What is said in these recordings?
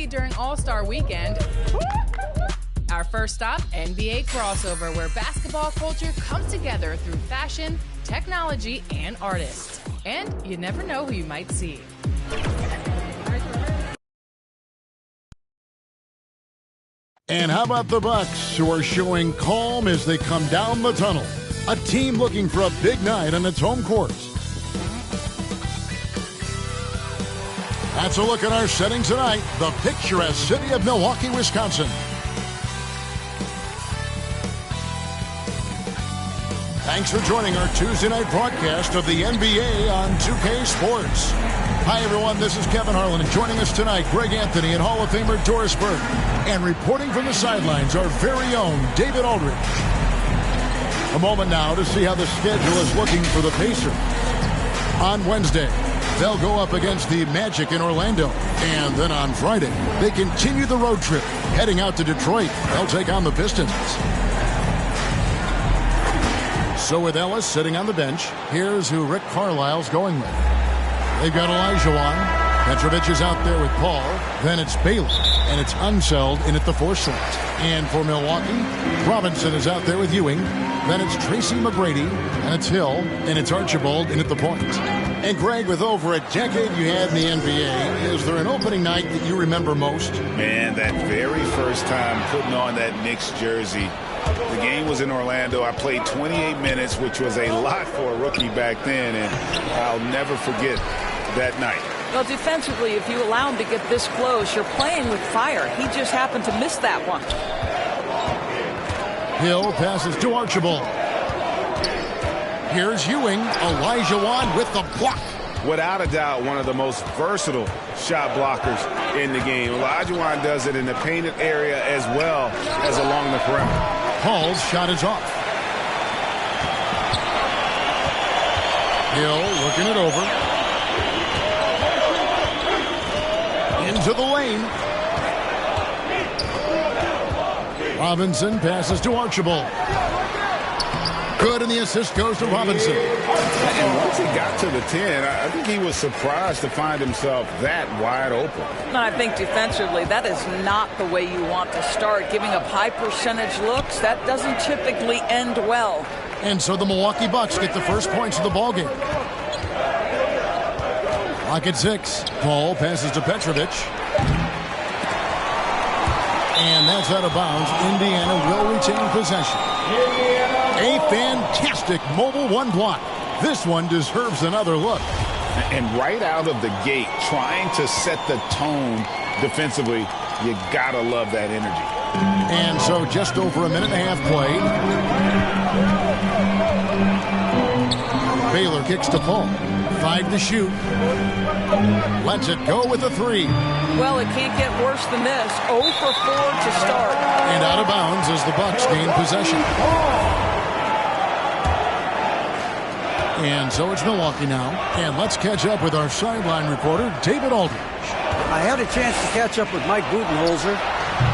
During All-Star Weekend. Our first stop, NBA crossover, where basketball culture comes together through fashion, technology, and artists. And you never know who you might see. And how about the Bucks, who are showing calm as they come down the tunnel? A team looking for a big night on its home court. That's a look at our setting tonight, the picturesque city of Milwaukee, Wisconsin. Thanks for joining our Tuesday night broadcast of the NBA on 2K Sports. Hi, everyone. This is Kevin Harlan, and joining us tonight, Greg Anthony and Hall of Famer Doris Burke. And reporting from the sidelines, our very own David Aldridge. A moment now to see how the schedule is looking for the Pacers. On Wednesday, they'll go up against the Magic in Orlando. And then on Friday, they continue the road trip, heading out to Detroit. They'll take on the Pistons. So with Ellis sitting on the bench, here's who Rick Carlisle's going with. They've got Olajuwon. Petrovic is out there with Paul. Then it's Baylor. And it's Unseld in at the 4 slot. And for Milwaukee, Robinson is out there with Ewing. Then it's Tracy McGrady. And it's Hill. And it's Archibald in at the point. And Greg, with over a decade you had in the NBA, is there an opening night that you remember most? Man, that very first time putting on that Knicks jersey. The game was in Orlando. I played 28 minutes, which was a lot for a rookie back then, and I'll never forget that night. Well, defensively, if you allow him to get this close, you're playing with fire. He just happened to miss that one. Hill passes to Archibald. Here's Ewing. Olajuwon with the block. Without a doubt, one of the most versatile shot blockers in the game. Olajuwon does it in the painted area as well as along the perimeter. Paul's shot is off. Hill working it over. Into the lane. Robinson passes to Archibald. Good, and the assist goes to Robinson. And once he got to the 10, I think he was surprised to find himself that wide open. And I think defensively, that is not the way you want to start. Giving up high percentage looks, that doesn't typically end well. And so the Milwaukee Bucks get the first points of the ballgame. Clock at 6. Paul passes to Petrovic. And that's out of bounds. Indiana will retain possession. A fantastic mobile one block. This one deserves another look. And right out of the gate, trying to set the tone defensively, you gotta love that energy. And so just over a minute and a half played. Baylor kicks to Paul. 5 to shoot. Lets it go with a 3. Well, it can't get worse than this. 0 for 4 to start. And out of bounds as the Bucks gain possession. And so it's Milwaukee now. And let's catch up with our sideline reporter, David Aldridge. I had a chance to catch up with Mike Budenholzer.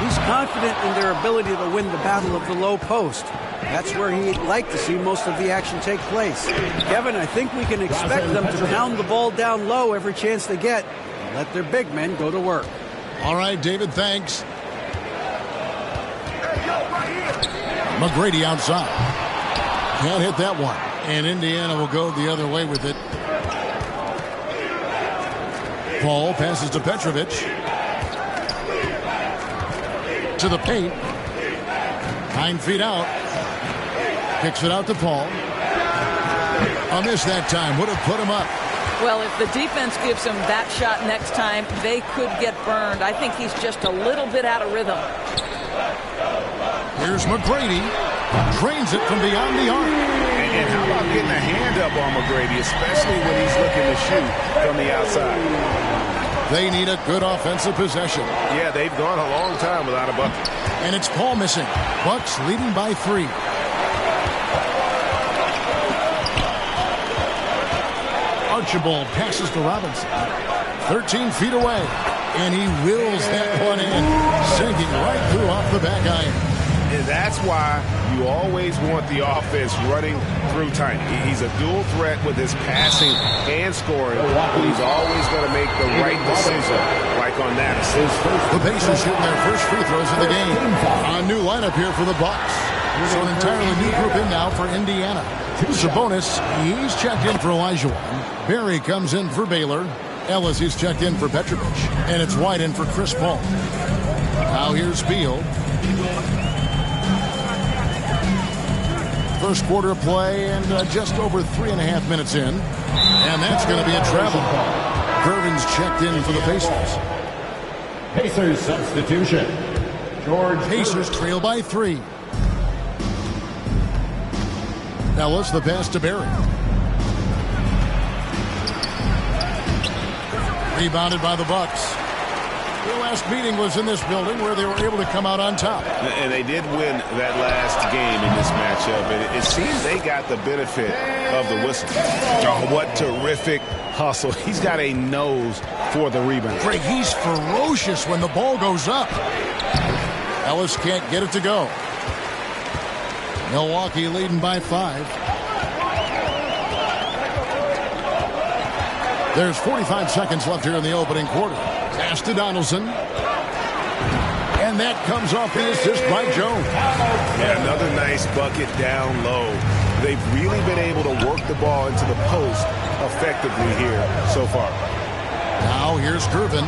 He's confident in their ability to win the battle of the low post. That's where he'd like to see most of the action take place. Kevin, I think we can expect them to pound the ball down low every chance they get and let their big men go to work. All right, David, thanks. McGrady outside. Can't hit that one. And Indiana will go the other way with it. Paul passes to Petrovic. To the paint. 9 feet out. Kicks it out to Paul. A miss that time. Would have put him up. Well, if the defense gives him that shot next time, they could get burned. I think he's just a little bit out of rhythm. Here's McGrady. Drains it from beyond the arc. And how about getting a hand up on McGrady, especially when he's looking to shoot from the outside? They need a good offensive possession. Yeah, they've gone a long time without a bucket. And it's Paul missing. Bucks leading by 3. Archibald passes to Robinson. 13 feet away. And he wills that one in, sinking right through off the back iron. And that's why you always want the offense running through time. He's a dual threat with his passing and scoring. He's always going to make the right decision, like on that assist. The Pacers shooting their first free throws of the game. A new lineup here for the Bucks. So an entirely new group in now for Indiana. Sabonis, he's checked in for Elijah. Barry comes in for Baylor. Ellis, he's checked in for Petrovic. And it's White in for Chris Paul. Now here's Beal. First quarter of play and just over 3.5 minutes in. And that's going to be a travel. Gervin's checked in for the Pacers. Pacers substitution. George Pacers trail by 3. Ellis, the pass to Barry. Rebounded by the Bucks. Their last meeting was in this building where they were able to come out on top. And they did win that last game in this matchup. And it seems they got the benefit of the whistle. Oh, what terrific hustle. He's got a nose for the rebound. Greg, he's ferocious when the ball goes up. Ellis can't get it to go. Milwaukee leading by 5. There's 45 seconds left here in the opening quarter. Pass to Donaldson. And that comes off the assist by Jones. Yeah, another nice bucket down low. They've really been able to work the ball into the post effectively here so far. Now here's Gervin.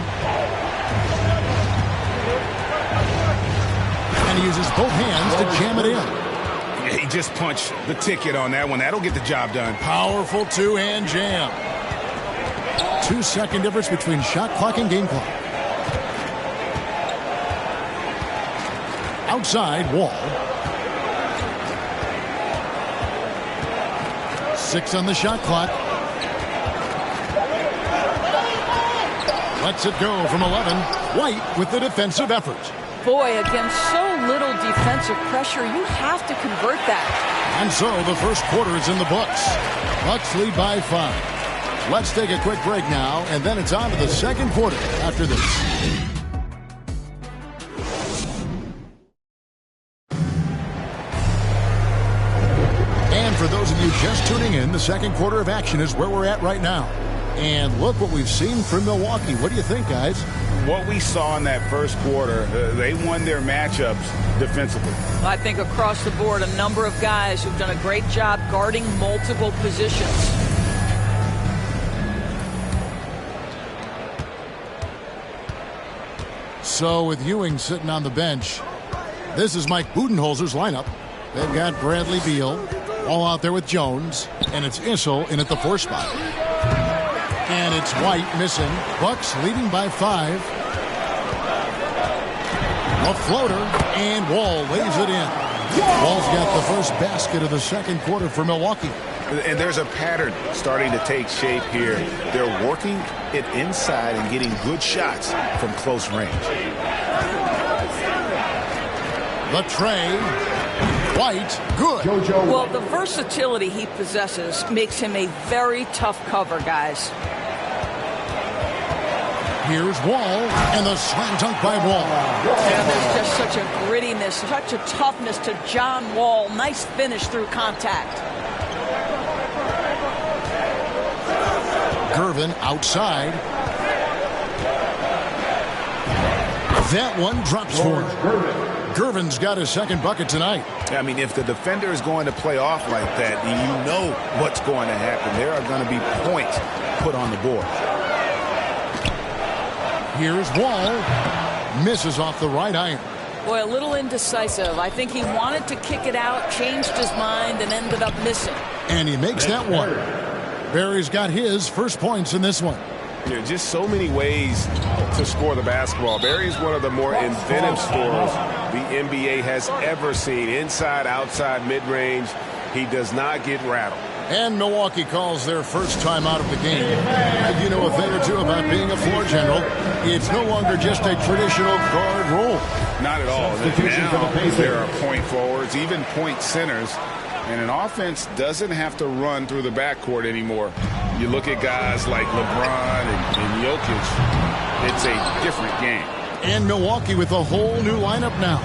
And he uses both hands to jam it in. Yeah, he just punched the ticket on that one. That'll get the job done. Powerful two-hand jam. 2-second difference between shot clock and game clock. Outside, Wall. 6 on the shot clock. Lets it go from 11. White with the defensive effort. Boy, against so little defensive pressure, you have to convert that. And so the first quarter is in the books. Bucks lead by 5. Let's take a quick break now, and then it's on to the second quarter after this. And for those of you just tuning in, the second quarter of action is where we're at right now. And look what we've seen from Milwaukee. What do you think, guys? What we saw in that first quarter, they won their matchups defensively. I think across the board, a number of guys who've done a great job guarding multiple positions. So with Ewing sitting on the bench, this is Mike Budenholzer's lineup. They've got Bradley Beal all out there with Jones, and it's Issel in at the 4 spot. And it's White missing. Bucks leading by 5. A floater, and Wall lays it in. Wall's got the first basket of the second quarter for Milwaukee. And there's a pattern starting to take shape here. They're working it inside and getting good shots from close range. The tray. White, good. Well, the versatility he possesses makes him a very tough cover, guys. Here's Wall, and the slam dunk by Wall. And there's just such a grittiness, such a toughness to John Wall. Nice finish through contact. Gervin outside. That one drops for him. Gervin's got his second bucket tonight. I mean, if the defender is going to play off like that, you know what's going to happen. There are going to be points put on the board. Here's Wall. Misses off the right iron. Boy, a little indecisive. I think he wanted to kick it out, changed his mind, and ended up missing. And he makes that one. Barry's got his first points in this one. You know, just so many ways to score the basketball. Barry is one of the more inventive scorers the NBA has ever seen. Inside, outside, mid-range. He does not get rattled. And Milwaukee calls their first time out of the game. And you know a thing or two about being a floor general. It's no longer just a traditional guard role. Not at all. Now there are point forwards, even point centers. And an offense doesn't have to run through the backcourt anymore. You look at guys like LeBron and Jokic, it's a different game. And Milwaukee with a whole new lineup now.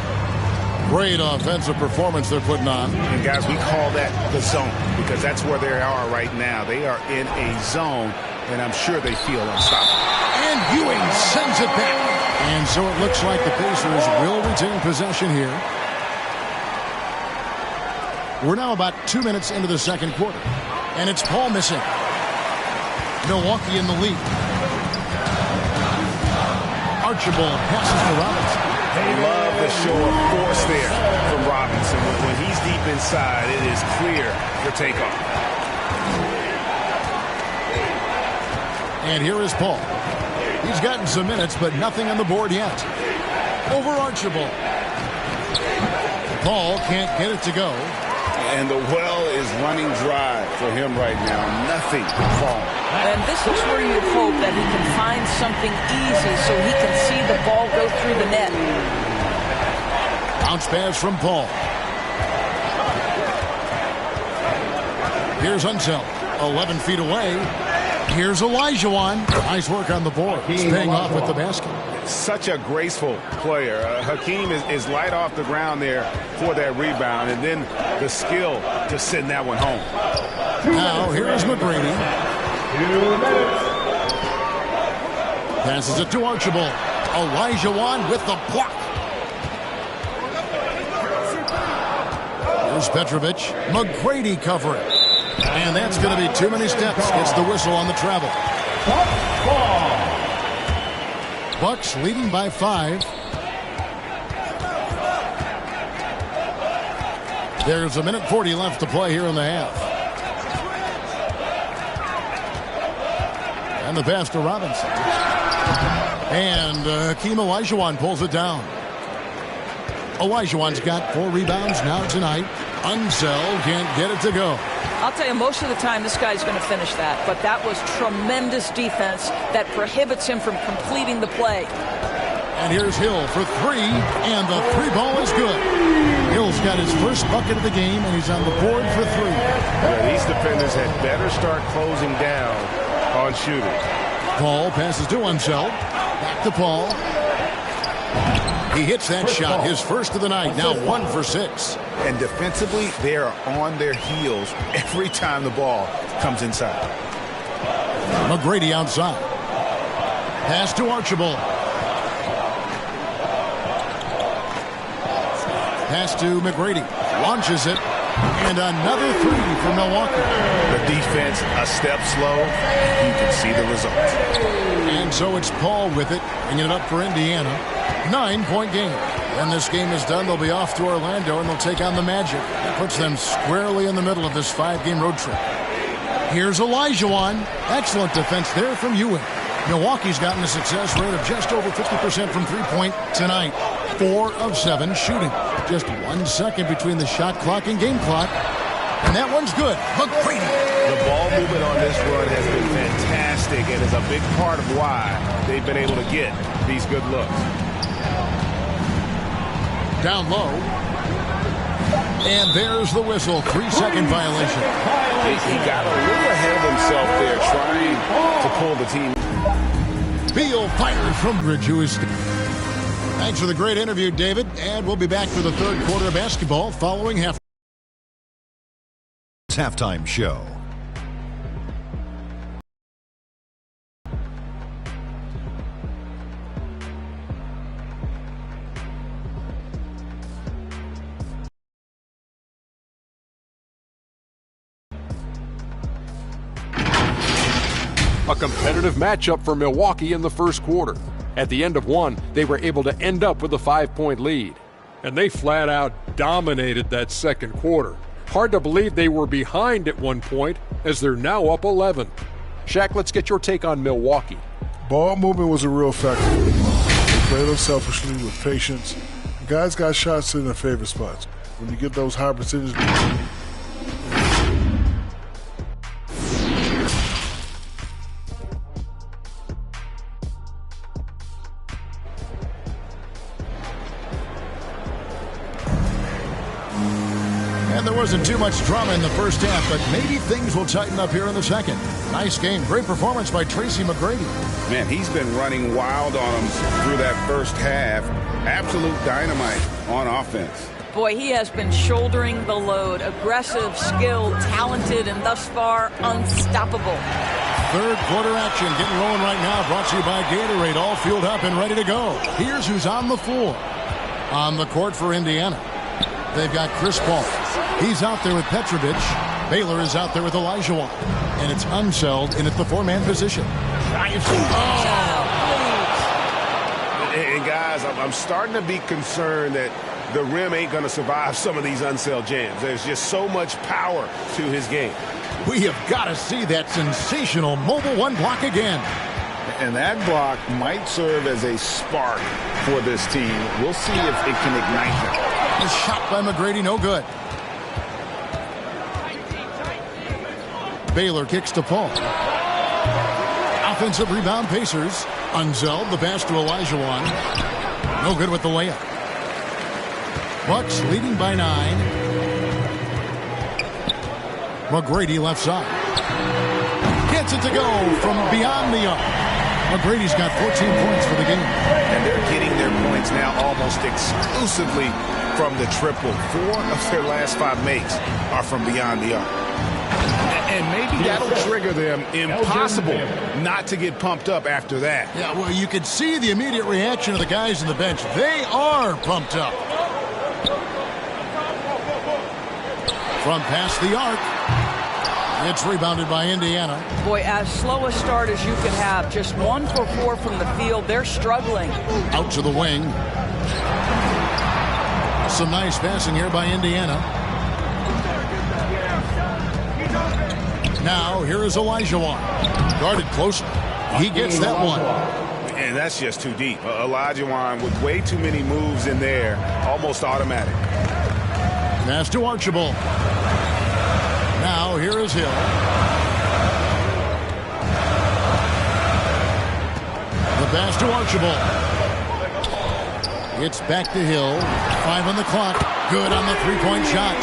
Great offensive performance they're putting on. And guys, we call that the zone because that's where they are right now. They are in a zone, and I'm sure they feel unstoppable. And Ewing sends it back. And so it looks like the Pacers will retain possession here. We're now about 2 minutes into the second quarter. And it's Paul missing. Milwaukee in the lead. Archibald passes to Robinson. Love the show of force there from Robinson. When he's deep inside, it is clear for takeoff. And here is Paul. He's gotten some minutes, but nothing on the board yet. Over Archibald. Paul can't get it to go. And the well is running dry for him right now. Nothing falling. And this is where you hope that he can find something easy so he can see the ball go through the net. Bounce pass from Paul. Here's Unseld, 11 feet away. Here's Olajuwon. Nice work on the board. He's paying off with the basket. Such a graceful player. Hakeem is light off the ground there for that rebound, and then the skill to send that one home. Now here's McGrady. 2 minutes. Passes it to Archibald. Olajuwon with the block. Here's Petrovic. McGrady covering. And that's going to be too many steps. Gets the whistle on the travel. Bucks leading by 5. There's 1:40 left to play here in the half. And the pass to Robinson. And Hakeem Olajuwon pulls it down. Olajuwon's got 4 rebounds now tonight. Unseld can't get it to go. I'll tell you, most of the time this guy's going to finish that, but that was tremendous defense that prohibits him from completing the play. And here's Hill for 3, and the 3 ball is good. Hill's got his first bucket of the game, and he's on the board for 3. Yeah, these defenders had better start closing down on shooting. Paul passes to Unseld. Back to Paul. He hits that shot, his first of the night, now 1 for 6. And defensively, they are on their heels every time the ball comes inside. McGrady outside. Pass to Archibald. Pass to McGrady. Launches it. And another 3 for Milwaukee. The defense a step slow. You can see the results. And so it's Paul with it, bringing it up for Indiana. 9-point game. When this game is done, they'll be off to Orlando, and they'll take on the Magic. That puts them squarely in the middle of this 5-game road trip. Here's Olajuwon. Excellent defense there from Ewing. Milwaukee's gotten a success rate of just over 50% from three-point tonight. 4 of 7 shooting. Just 1 second between the shot clock and game clock. And that one's good. McGrady. The ball movement on this run has been fantastic and is a big part of why they've been able to get these good looks. Down low. And there's the whistle. 3-second violation. He got a little ahead of himself there trying to pull the team. Beal fired from Bridge, who is... Thanks for the great interview, David. And we'll be back for the third quarter of basketball following halftime show. A competitive matchup for Milwaukee in the first quarter. At the end of one, they were able to end up with a 5-point lead. And they flat out dominated that second quarter. Hard to believe they were behind at one point, as they're now up 11. Shaq, let's get your take on Milwaukee. Ball movement was a real factor. They played unselfishly with patience. Guys got shots in their favorite spots. When you get those high percentages, And there wasn't too much drama in the first half, but maybe things will tighten up here in the second. Nice game. Great performance by Tracy McGrady. Man, he's been running wild on them through that first half. Absolute dynamite on offense. Boy, he has been shouldering the load. Aggressive, skilled, talented, and thus far, unstoppable. Third quarter action getting rolling right now. Brought to you by Gatorade. All fueled up and ready to go. Here's who's on the floor. On the court for Indiana, they've got Chris Paul. He's out there with Petrovic. Baylor is out there with Olajuwon. And it's Unseld in at the four-man position. And guys, I'm starting to be concerned that the rim ain't going to survive some of these Unseld jams. There's just so much power to his game. We have got to see that sensational mobile one block again. And that block might serve as a spark for this team. We'll see if it can ignite them. A shot by McGrady, no good. Baylor kicks to Paul. Offensive rebound, Pacers. Unseld, the pass to Olajuwon. No good with the layup. Bucks leading by 9. McGrady left side. Gets it to go from beyond the arc. McGrady's got 14 points for the game. And they're getting their points now almost exclusively from the triple. 4 of their last 5 makes are from beyond the arc. And maybe that'll trigger them. Impossible not to get pumped up after that. Yeah, well, you could see the immediate reaction of the guys on the bench. They are pumped up. From past the arc. It's rebounded by Indiana. Boy, as slow a start as you can have. Just 1 for 4 from the field. They're struggling. Out to the wing. Some nice passing here by Indiana. Now, here is Olajuwon. Guarded closer. He gets that one. And that's just too deep. Olajuwon with way too many moves in there. Almost automatic. Pass to Archibald. Now, here is Hill. The pass to Archibald. It's back to Hill. 5 on the clock. Good on the three-point shot.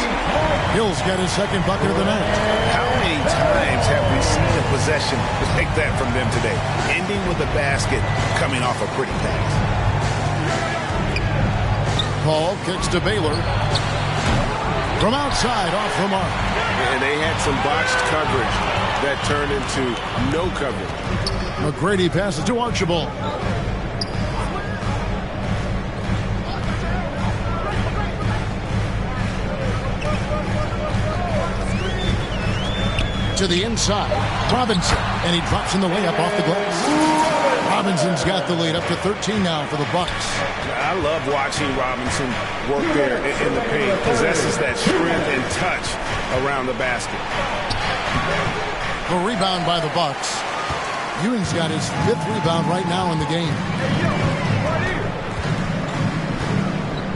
Hill's got his second bucket of the night. How many times have we seen a possession like that from them today? Ending with a basket, coming off a pretty pass. Paul kicks to Baylor. From outside, off the mark. And they had some botched coverage that turned into no coverage. McGrady passes to Archibald. To the inside, Robinson, and he drops in the layup off the glass. Robinson's got the lead up to 13 now for the Bucks. I love watching Robinson work there in the paint. Possesses that strength and touch around the basket. A rebound by the Bucks. Ewing's got his 5th rebound right now in the game.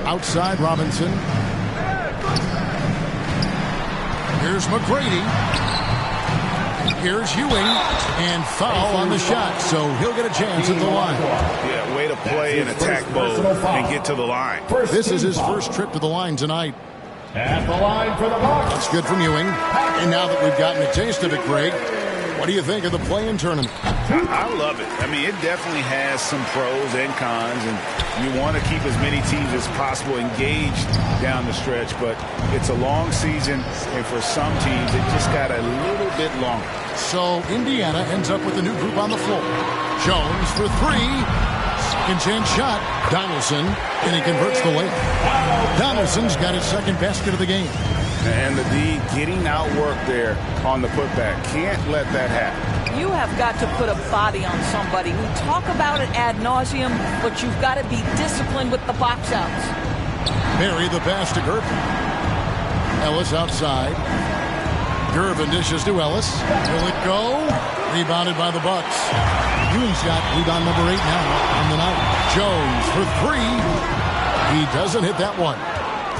Outside Robinson. Here's McGrady. Here's Ewing, and foul on the shot, so he'll get a chance at the line. Yeah, way to play in attack mode and get to the line. This is his first trip to the line tonight. At the line for the Bucks. That's good from Ewing. And now that we've gotten a taste of it, Greg, what do you think of the play-in tournament? I love it. I mean, it definitely has some pros and cons, and you want to keep as many teams as possible engaged down the stretch, but it's a long season, and for some teams, it just got a little bit longer. So Indiana ends up with a new group on the floor. Jones for 3. Second chance shot. Donaldson, and he converts the layup. Donaldson's got his second basket of the game. And the D getting outworked there on the putback. Can't let that happen. You have got to put a body on somebody. We talk about it ad nauseum, but you've got to be disciplined with the box outs. Berry the pass to Gervin. Ellis outside. Gervin dishes to Ellis. Will it go? Rebounded by the Bucks. Ewing's got rebound number 8 now on the night. Jones for 3. He doesn't hit that one.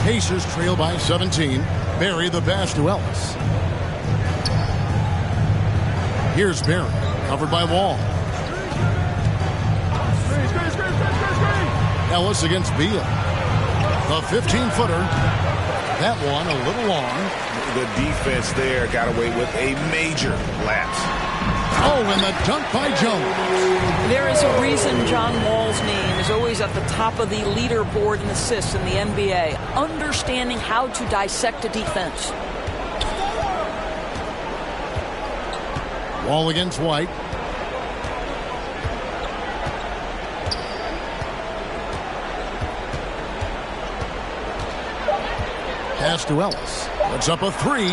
Pacers trail by 17. Berry the pass to Ellis. Here's Berry, covered by Wall. Ellis against Beal. The 15-footer. That one a little long. The defense there got away with a major lapse. Oh, and the dunk by Jones. There is a reason John Wall's name is always at the top of the leaderboard in assists in the NBA. Understanding how to dissect a defense. Wall against White. Pass to Ellis. Puts up a three.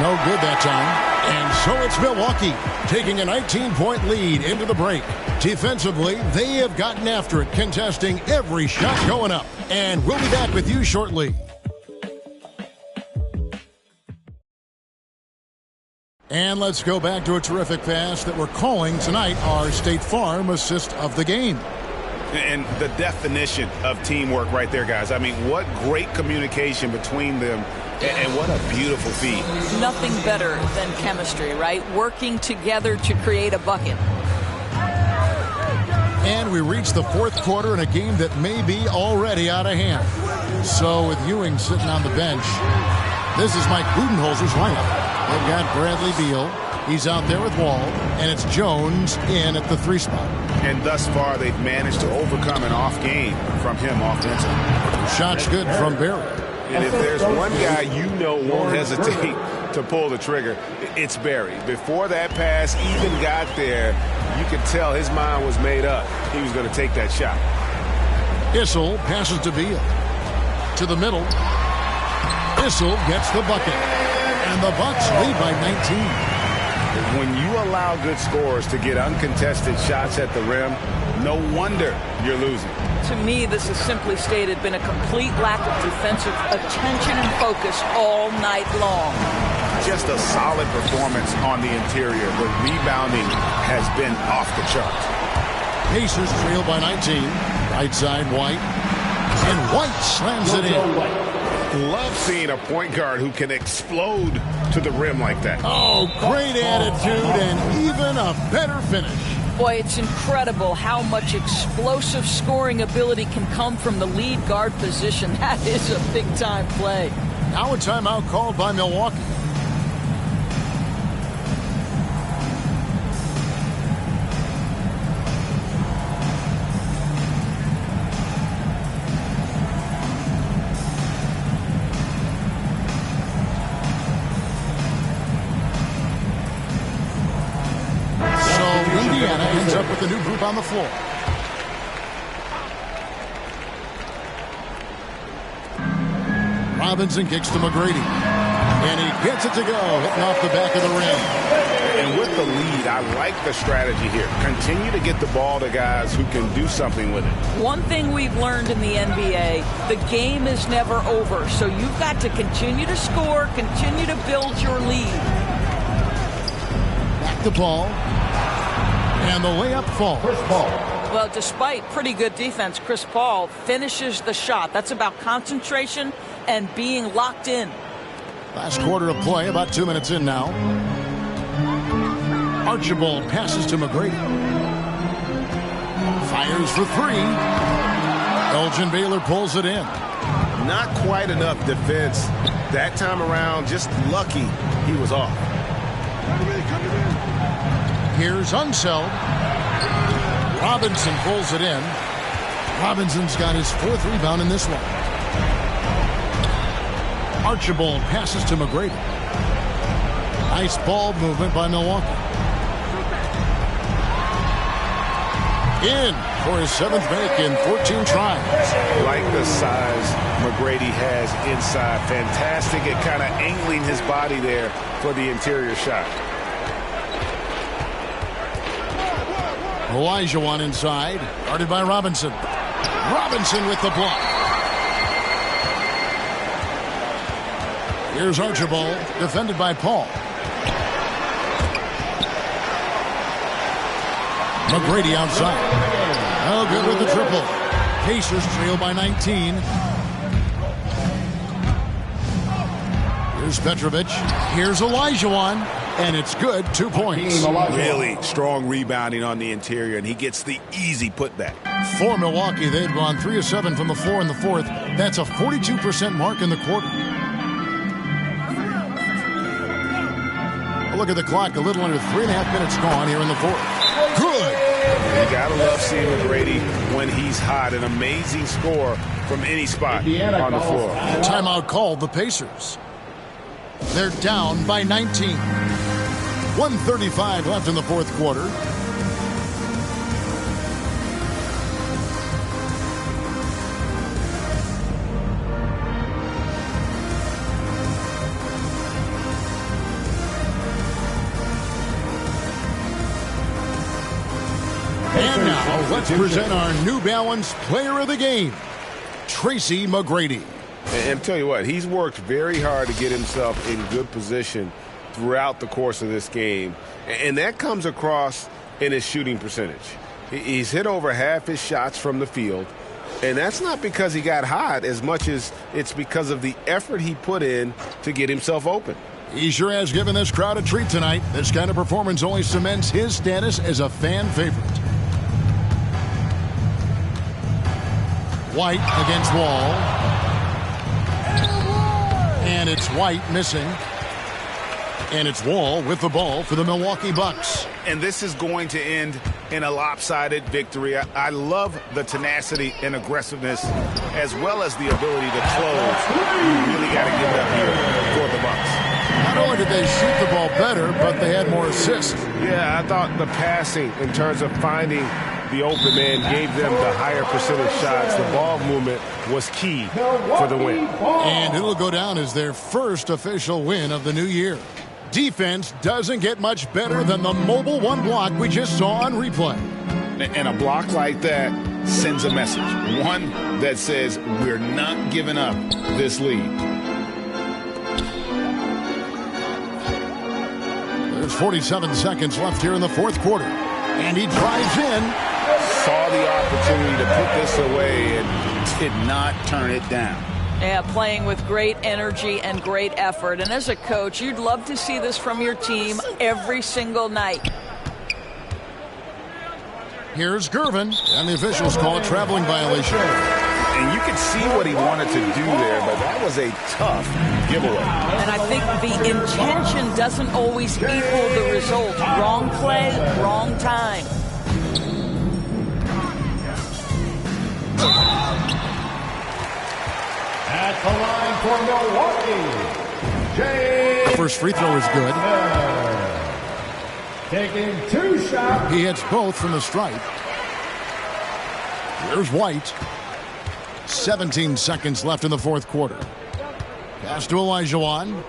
No good that time. And so it's Milwaukee taking a 19-point lead into the break. Defensively, they have gotten after it, contesting every shot going up. And we'll be back with you shortly. And let's go back to a terrific pass that we're calling tonight our State Farm assist of the game. And the definition of teamwork right there, guys. I mean, what great communication between them, and what a beautiful feed. Nothing better than chemistry, right? Working together to create a bucket. And we reach the fourth quarter in a game that may be already out of hand. So with Ewing sitting on the bench, this is Mike Budenholzer's lineup. They've got Bradley Beal. He's out there with Wall, and it's Jones in at the 3 spot. And thus far, they've managed to overcome an off game from him offensively. The shot's good from Barry. And if there's one guy you know won't hesitate to pull the trigger, it's Barry. Before that pass even got there, you could tell his mind was made up. He was going to take that shot. Issel passes to Beal. To the middle. Issel gets the bucket. And the Bucks lead by 19. When you allow good scorers to get uncontested shots at the rim, no wonder you're losing. To me, this is simply stated been a complete lack of defensive attention and focus all night long. Just a solid performance on the interior. The rebounding has been off the charts. Pacers trail by 19. Right side, White. And White slams it in. Love seeing a point guard who can explode to the rim like that. Oh, great attitude and even a better finish. Boy, it's incredible how much explosive scoring ability can come from the lead guard position. That is a big-time play. Now a timeout called by Milwaukee. Ends up with a new group on the floor. Robinson kicks to McGrady. And he gets it to go, hitting off the back of the rim. And with the lead, I like the strategy here. Continue to get the ball to guys who can do something with it. One thing we've learned in the NBA, the game is never over. So you've got to continue to score, continue to build your lead. Back to Paul. And the layup falls. Chris Paul. Well, despite pretty good defense, Chris Paul finishes the shot. That's about concentration and being locked in. Last quarter of play, about 2 minutes in now. Archibald passes to McGrady. Fires for 3. Elgin Baylor pulls it in. Not quite enough defense. That time around, just lucky he was off. Here's Unseld. Robinson pulls it in. Robinson's got his 4th rebound in this one. Archibald passes to McGrady. Nice ball movement by Milwaukee. In for his 7th make in 14 tries. Like the size McGrady has inside. Fantastic at kind of angling his body there for the interior shot. Olajuwon inside, guarded by Robinson. Robinson with the block. Here's Archibald, defended by Paul. McGrady outside. Oh, good with the triple. Pacers trail by 19. Here's Petrovic. Here's Olajuwon. And it's good, 2 points. Really strong rebounding on the interior, and he gets the easy putback. For Milwaukee, they've gone 3 of 7 from the floor in the fourth. That's a 42% mark in the quarter. Look at the clock, a little under 3.5 minutes gone here in the fourth. Good! You gotta love seeing McGrady when he's hot. An amazing score from any spot on the floor. Timeout called the Pacers. They're down by 19. 1:35 left in the fourth quarter. And now, let's present our New Balance Player of the Game, Tracy McGrady. And tell you what, he's worked very hard to get himself in good position throughout the course of this game. And that comes across in his shooting percentage. He's hit over half his shots from the field. And that's not because he got hot as much as it's because of the effort he put in to get himself open. He sure has given this crowd a treat tonight. This kind of performance only cements his status as a fan favorite. White against Wall. And it's White missing. And it's Wall with the ball for the Milwaukee Bucks. And this is going to end in a lopsided victory. I love the tenacity and aggressiveness as well as the ability to close. You really got to give it up here for the Bucks. Not only did they shoot the ball better, but they had more assists. Yeah, I thought the passing in terms of finding the open man gave them the higher percentage shots. The ball movement was key for the win. And it'll go down as their first official win of the new year. Defense doesn't get much better than the mobile one block we just saw on replay. And a block like that sends a message. One that says we're not giving up this lead. There's 47 seconds left here in the fourth quarter. And he drives in. Saw the opportunity to put this away and did not turn it down. Yeah, playing with great energy and great effort. And as a coach, you'd love to see this from your team every single night. Here's Gervin, and the officials call it traveling violation. And you can see what he wanted to do there, but that was a tough giveaway. And I think the intention doesn't always equal the result. Wrong play, wrong time. At the line for Milwaukee, James. The first free throw is good. Taking 2 shots. He hits both from the stripe. Here's White. 17 seconds left in the fourth quarter. Pass to Olajuwon.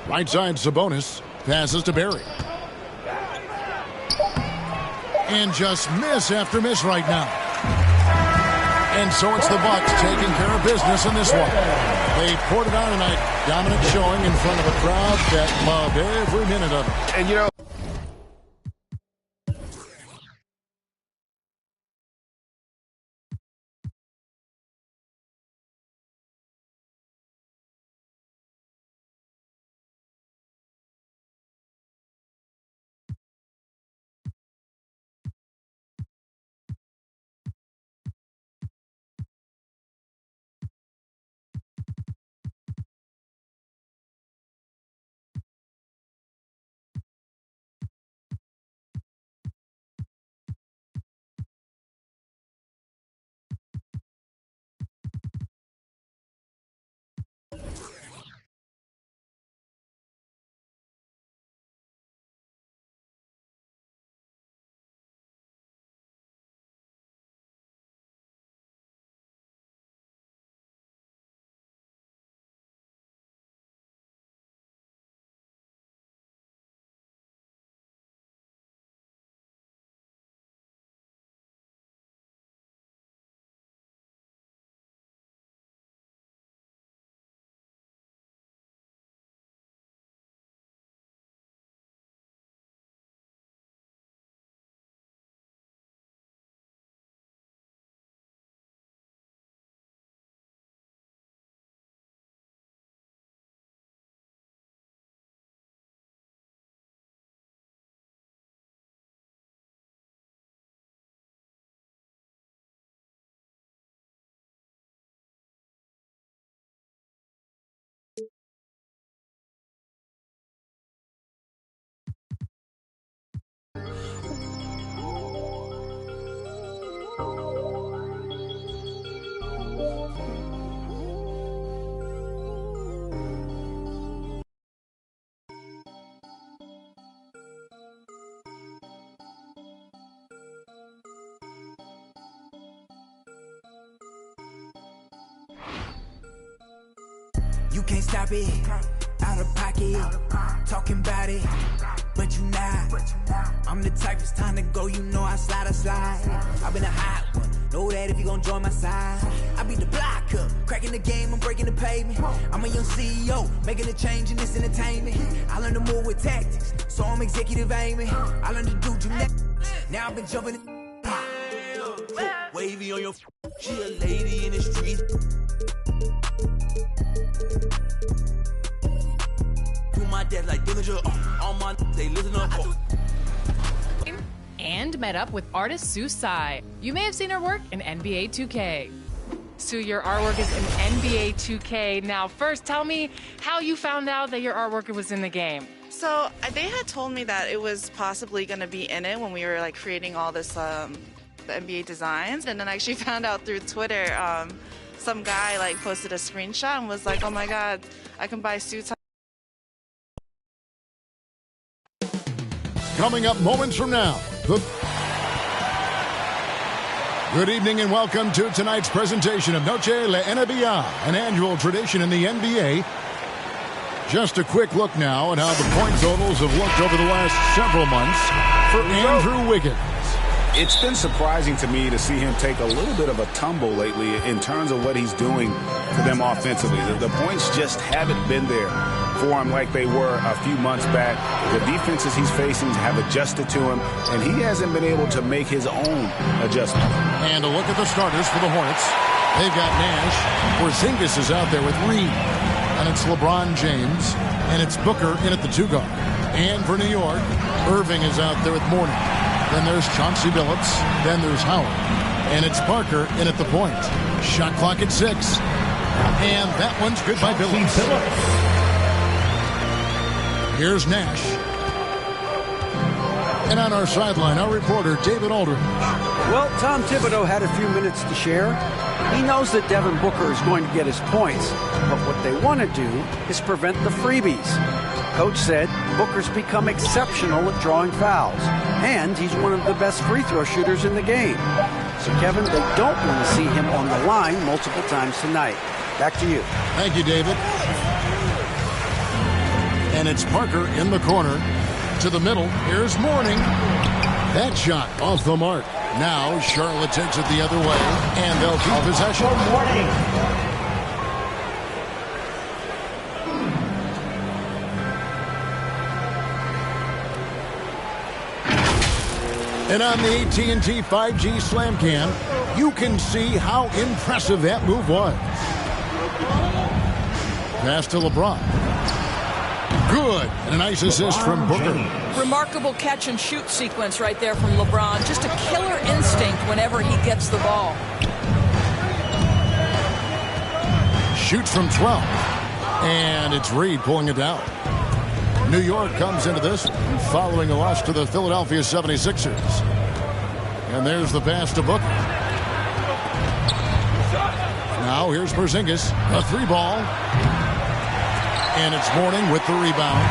Right side Sabonis. Passes to Barry. And just miss after miss right now. And so it's the Bucks taking care of business in this one. They poured it on tonight. Dominant showing in front of a crowd that loved every minute of it. And you know, You can't stop it. Out of pocket. Talking about it. But you not. I'm the type, it's time to go. You know I slide. I've been a hot one. Know that if you gon' join my side. I be the block up. Cracking the game, I'm breaking the pavement. I'm a young CEO. Making a change in this entertainment. I learned to move with tactics. So I'm executive aiming. I learned to do gymnastics. Now I've been jumping in. Wavy on your she a lady in the street. To my death like Dillinger. On my they listen up. And met up with artist Sue Tsai. You may have seen her work in NBA 2K. Sue, your artwork is in NBA 2K. Now, first, tell me how you found out that your artwork was in the game. So they had told me that it was possibly going to be in it when we were like creating all this the NBA designs, and then I actually found out through Twitter. Some guy like posted a screenshot and was like, "Oh my God, I can buy suits." Coming up moments from now. Good evening and welcome to tonight's presentation of Noche La NBA, an annual tradition in the NBA. Just a quick look now at how the point totals have looked over the last several months for Andrew Wiggins. It's been surprising to me to see him take a little bit of a tumble lately in terms of what he's doing for them offensively. The points just haven't been there for him like they were a few months back. The defenses he's facing have adjusted to him, and he hasn't been able to make his own adjustment. And a look at the starters for the Hornets. They've got Nash. Porzingis is out there with Reed. And it's LeBron James. And it's Booker in at the 2 guard. And for New York, Irving is out there with Mourning. Then there's Chauncey Billups. Then there's Howard. And it's Parker in at the point. Shot clock at 6. And that one's good by Billups. Here's Nash. And on our sideline, our reporter, David Aldridge. Well, Tom Thibodeau had a few minutes to share. He knows that Devin Booker is going to get his points, but what they want to do is prevent the freebies. Coach said Booker's become exceptional at drawing fouls, and he's one of the best free throw shooters in the game. So, Kevin, they don't want to see him on the line multiple times tonight. Back to you. Thank you, David. And it's Parker in the corner. To the middle. Here's Mourning. That shot off the mark. Now Charlotte takes it the other way, and they'll keep possession. And on the AT&T 5G Slam Cam, you can see how impressive that move was. Pass to LeBron. Good. And a nice assist from Booker. Remarkable catch and shoot sequence right there from LeBron. Just a killer instinct whenever he gets the ball. Shoots from 12. And it's Reed pulling it down. New York comes into this following a loss to the Philadelphia 76ers. And there's the pass to Booker. Now here's Porzingis. A 3-ball. And it's Mourning with the rebound.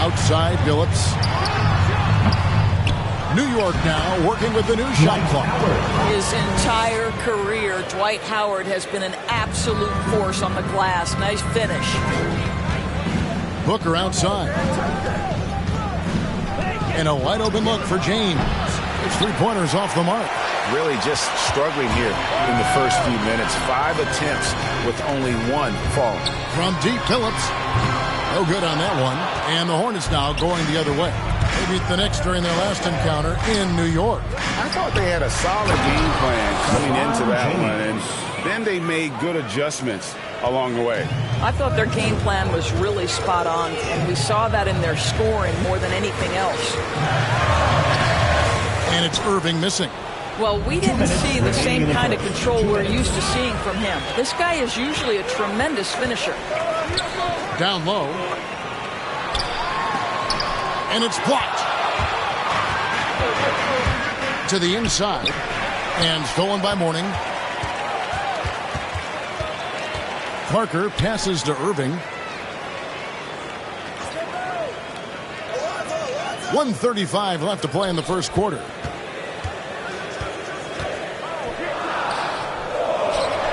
Outside, Billups. New York now working with the new shot clock. His entire career, Dwight Howard has been an absolute force on the glass. Nice finish. Booker outside. And a wide open look for James. His 3-pointers off the mark. Really just struggling here in the first few minutes. 5 attempts with only 1 fall. From deep, Phillips. No good on that one. And the Hornets now going the other way. They beat the Knicks during their last encounter in New York. I thought they had a solid game plan coming into that one, and then they made good adjustments along the way. I thought their game plan was really spot on, and we saw that in their scoring more than anything else. And it's Irving missing. Well, we didn't see the same kind of control we're used to seeing from him. This guy is usually a tremendous finisher. Down low. And it's blocked. To the inside. And stolen by Mourning. Parker passes to Irving. 1:35 left to play in the first quarter.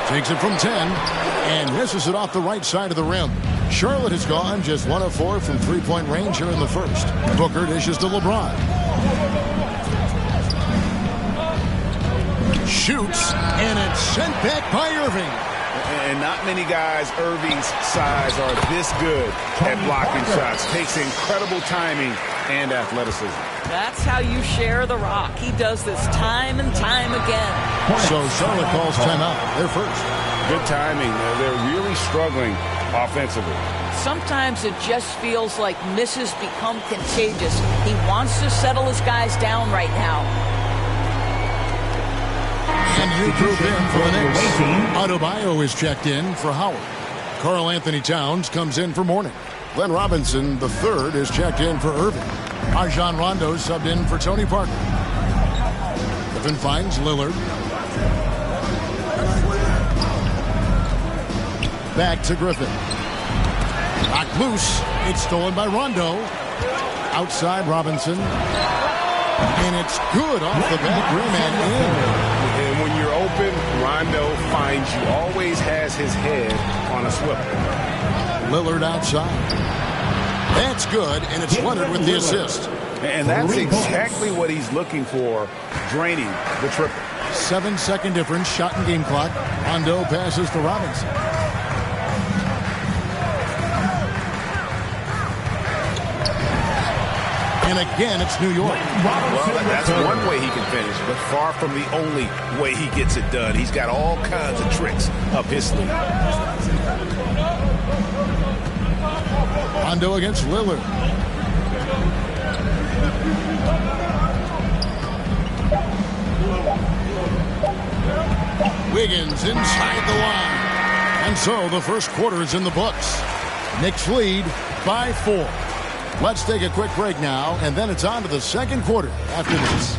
Takes it from 10 and misses it off the right side of the rim. Charlotte has gone just 1 of 4 from three-point range here in the first. Booker dishes to LeBron. Shoots, and it's sent back by Irving. And not many guys Irving's size are this good at blocking shots. Takes incredible timing and athleticism. That's how you share the rock. He does this time and time again. So Charlotte calls timeout. They're first. Good timing. They're really struggling offensively. Sometimes it just feels like misses become contagious. He wants to settle his guys down right now. And you prove in for the Knicks. Adebayo is checked in for Howard. Karl Anthony Towns comes in for Mourning. Glenn Robinson III is checked in for Irving. Rajon Rondo subbed in for Tony Parker. Griffin finds Lillard. Back to Griffin. Knocked loose. It's stolen by Rondo. Outside Robinson. And it's good off the back rim and in. And when you're open, Rondo finds you. Always has his head on a swivel. Lillard outside. That's good, and it's Leonard with the assist. And that's exactly what he's looking for, draining the triple. 7-second difference, shot and game clock. Rondo passes to Robinson. And again, it's New York. Well, that's one way he can finish, but far from the only way he gets it done. He's got all kinds of tricks up his sleeve. Rondo against Lillard. Wiggins inside the line. And so the first quarter is in the books. Knicks lead by 4. Let's take a quick break now, and then it's on to the second quarter after this.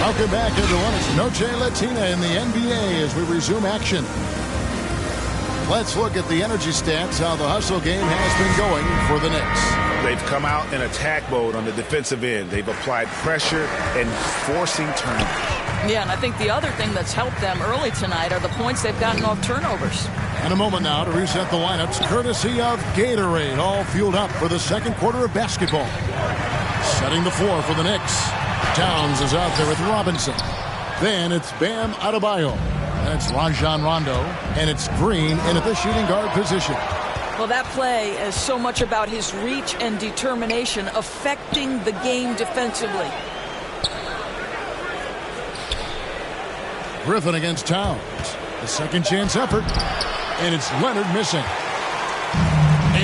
Welcome back, everyone. It's Noche Latina in the NBA as we resume action. Let's look at the energy stats, how the hustle game has been going for the Knicks. They've come out in attack mode on the defensive end. They've applied pressure and forcing turnovers. Yeah, and I think the other thing that's helped them early tonight are the points they've gotten off turnovers. And a moment now to reset the lineups, courtesy of Gatorade, all fueled up for the second quarter of basketball. Setting the floor for the Knicks. Towns is out there with Robinson. Then it's Bam Adebayo. That's Rajon Rondo. And it's Green in at the shooting guard position. Well, that play is so much about his reach and determination affecting the game defensively. Griffin against Towns. A second chance effort. And it's Leonard missing.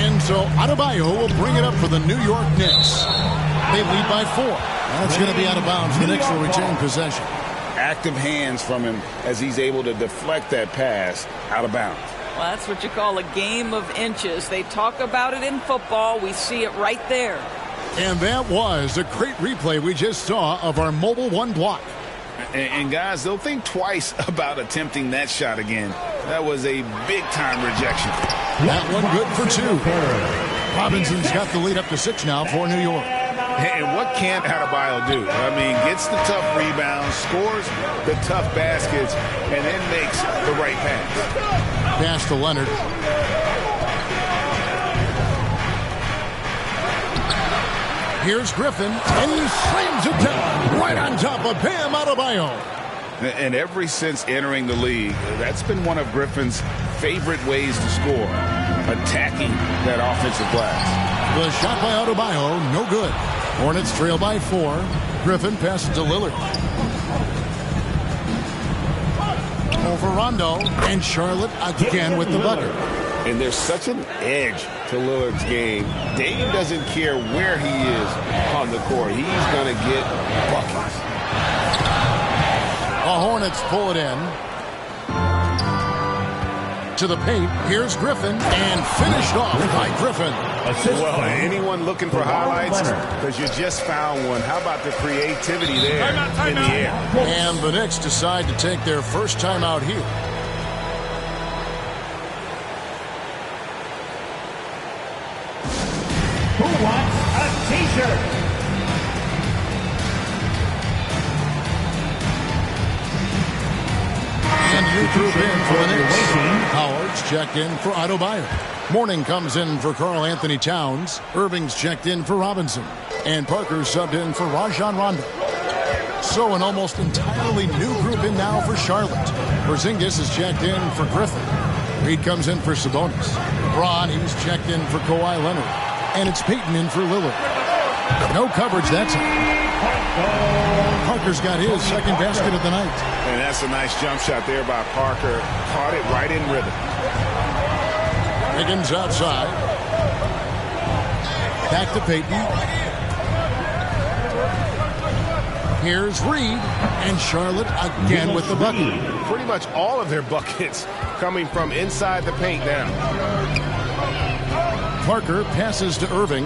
And so Adebayo will bring it up for the New York Knicks. They lead by 4. That's going to be out of bounds. The Knicks will retain possession. Active hands from him as he's able to deflect that pass out of bounds. Well, that's what you call a game of inches. They talk about it in football. We see it right there. And that was a great replay we just saw of our Mobile One block. And guys, they'll think twice about attempting that shot again. That was a big-time rejection. That one good for 2. Robinson's got the lead up to 6 now for New York. And what can't Adebayo do? I mean, gets the tough rebounds, scores the tough baskets, and then makes the right pass. Pass to Leonard. Here's Griffin, and he slams it down right on top of Bam Adebayo. And ever since entering the league, that's been one of Griffin's favorite ways to score, attacking that offensive glass. The shot by Adebayo, no good. Hornets trail by 4. Griffin passes to Lillard. Over Rondo, and Charlotte again with the bucket. And there's such an edge to Lillard's game. Dame doesn't care where he is on the court. He's going to get buckets. The Hornets pull it in. to the paint. Here's Griffin, and finished off by Griffin. Well, anyone looking for highlights? Because you just found one. How about the creativity there in the air? And the Knicks decide to take their first timeout here. Who wants a t-shirt? And new group in for the Knicks. Howard's checked in for Otto Bayer. Mourning comes in for Karl Anthony Towns. Irving's checked in for Robinson. And Parker subbed in for Rajon Rondo. So an almost entirely new group in now for Charlotte. Porzingis is checked in for Griffin. Reed comes in for Sabonis. LeBron, he's checked in for Kawhi Leonard. And it's Payton in for Lillard. No coverage that time. Parker's got his second basket of the night. And that's a nice jump shot there by Parker. Caught it right in rhythm. Higgins outside. Back to Payton. Here's Reed. And Charlotte again with the bucket. Pretty much all of their buckets coming from inside the paint now. Parker passes to Irving.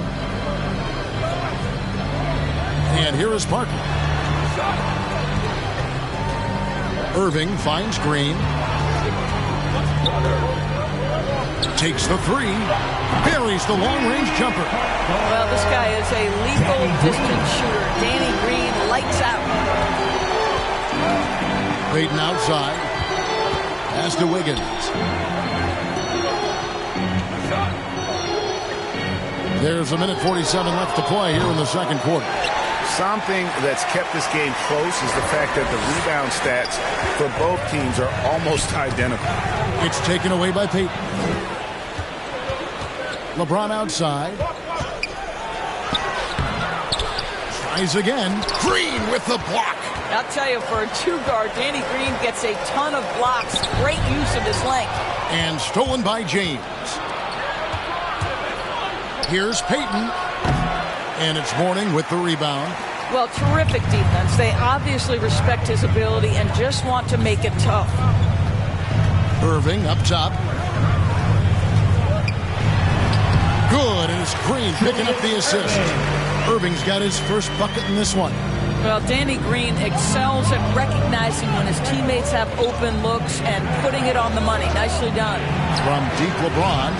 And here is Parker. Irving finds Green. Takes the three. Buries the long-range jumper. Well, this guy is a lethal distance shooter. Danny Green lights out. Payton outside. Pass to Wiggins. There's a minute 47 left to play here in the second quarter. Something that's kept this game close is the fact that the rebound stats for both teams are almost identical. It's taken away by Payton. LeBron outside. Tries again. Green with the block. I'll tell you, for a two-guard, Danny Green gets a ton of blocks. Great use of his length. And stolen by James. Here's Payton. And it's Mourning with the rebound. Well, terrific defense. They obviously respect his ability and just want to make it tough. Irving up top. Good, and it's Green picking up the assist. Irving's got his first bucket in this one. Well, Danny Green excels at recognizing when his teammates have open looks and putting it on the money. Nicely done. From deep LeBron.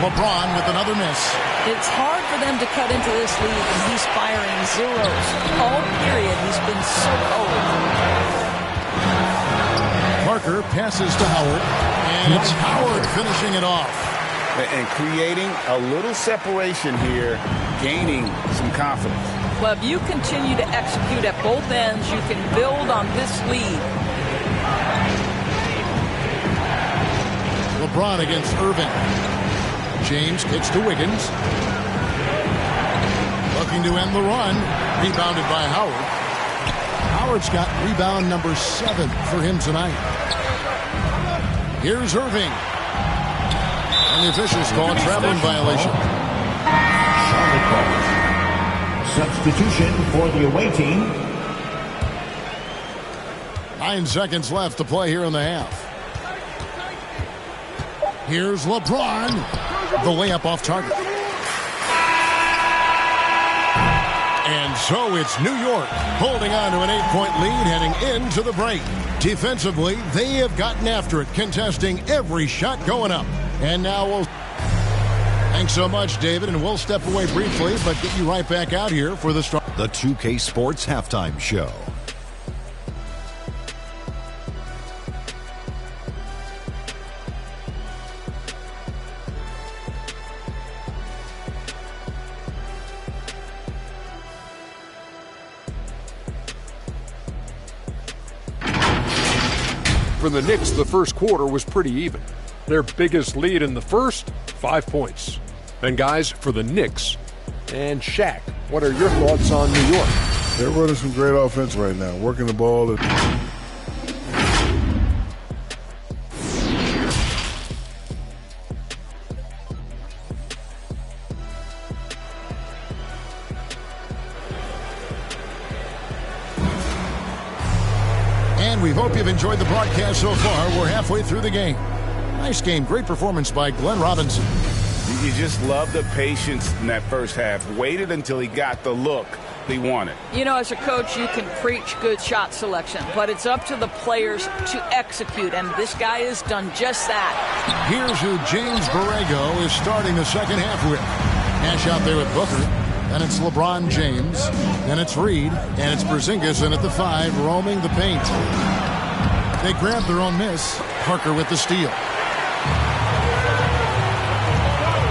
LeBron with another miss. It's hard for them to cut into this lead, and he's firing zeros. All period, he's been so cold. Parker passes to Howard, and it's Howard finishing it off. And creating a little separation here, gaining some confidence. Well, if you continue to execute at both ends, you can build on this lead. LeBron against Irving. James kicks to Wiggins. Looking to end the run. Rebounded by Howard. Howard's got rebound number 7 for him tonight. Here's Irving. And the officials call a traveling violation. Substitution for the away team. 9 seconds left to play here in the half. Here's LeBron. The layup off target. And so it's New York holding on to an 8-point lead heading into the break. Defensively, they have gotten after it, contesting every shot going up. And now we'll... Thanks so much, David, and we'll step away briefly, but get you right back out here for the start. The 2K Sports Halftime Show. For the Knicks, the first quarter was pretty even. Their biggest lead in the first, 5 points. And guys, for the Knicks and Shaq, what are your thoughts on New York? They're running some great offense right now, working the ball. And we hope you've enjoyed the broadcast so far. We're halfway through the game. Nice game. Great performance by Glenn Robinson. You just love the patience in that first half. Waited until he got the look he wanted. You know, as a coach, you can preach good shot selection, but it's up to the players to execute, and this guy has done just that. Here's who James Borrego is starting the second half with. Nash out there with Booker. Then it's LeBron James. Then it's Reed. And it's Porzingis in at the 5, roaming the paint. They grab their own miss. Parker with the steal.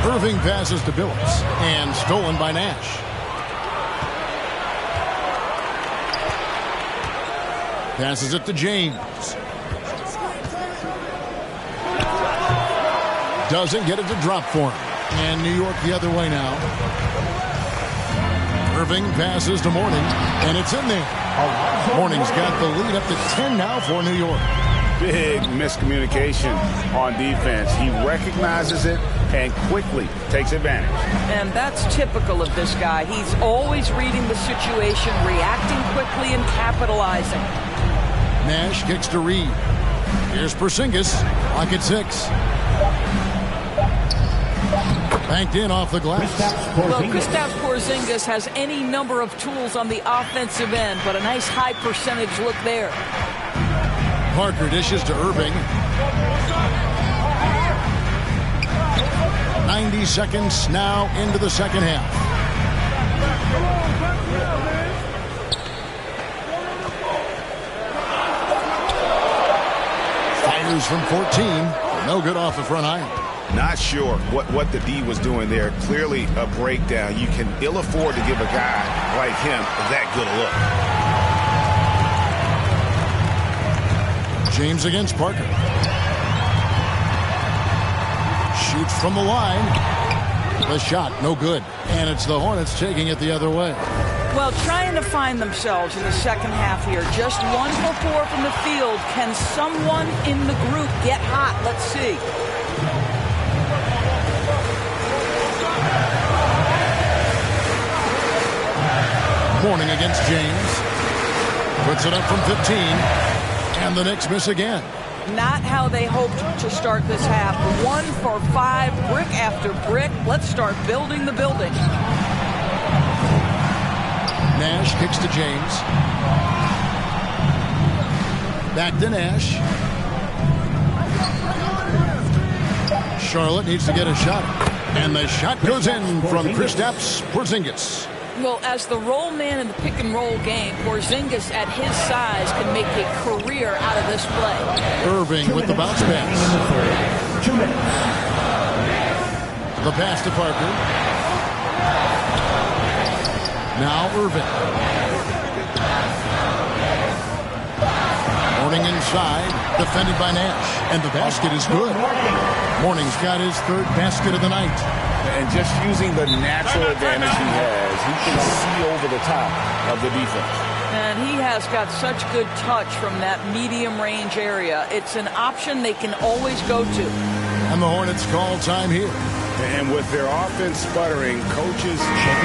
Irving passes to Billups. And stolen by Nash. Passes it to James. Doesn't get it to drop for him. And New York the other way now. Irving passes to Mourning, and it's in there. Mourning's got the lead up to 10 now for New York. Big miscommunication on defense. He recognizes it and quickly takes advantage. And that's typical of this guy. He's always reading the situation, reacting quickly, and capitalizing. Nash kicks to Reed. Here's Porzingis. Lock at 6. Banked in off the glass. Well, Kristaps Porzingis has any number of tools on the offensive end, but a nice high percentage look there. Parker dishes to Irving. 90 seconds now into the second half. Fires from 14. No good off the front iron. Not sure what the D was doing there. Clearly a breakdown. You can ill afford to give a guy like him that good a look. James against Parker. Shoots from the line. The shot, no good. And it's the Hornets taking it the other way. Well, trying to find themselves in the second half here. Just 1 for 4 from the field. Can someone in the group get hot? Let's see. Mourning against James. Puts it up from 15. And the Knicks miss again. Not how they hoped to start this half. 1 for 5, brick after brick. Let's start building the building. Nash kicks to James. Back to Nash. Charlotte needs to get a shot. And the shot goes in from Kristaps Porzingis. Well, as the roll man in the pick-and-roll game, Porzingis at his size can make a career out of this play. Irving with the bounce pass. The pass to Parker. Now Irving. Mourning inside, defended by Nash. And the basket is good. Mourning's got his 3rd basket of the night. And just using the natural advantage he has, he can see over the top of the defense. And he has got such good touch from that medium range area. It's an option they can always go to. And the Hornets call time here. And with their offense sputtering, coaches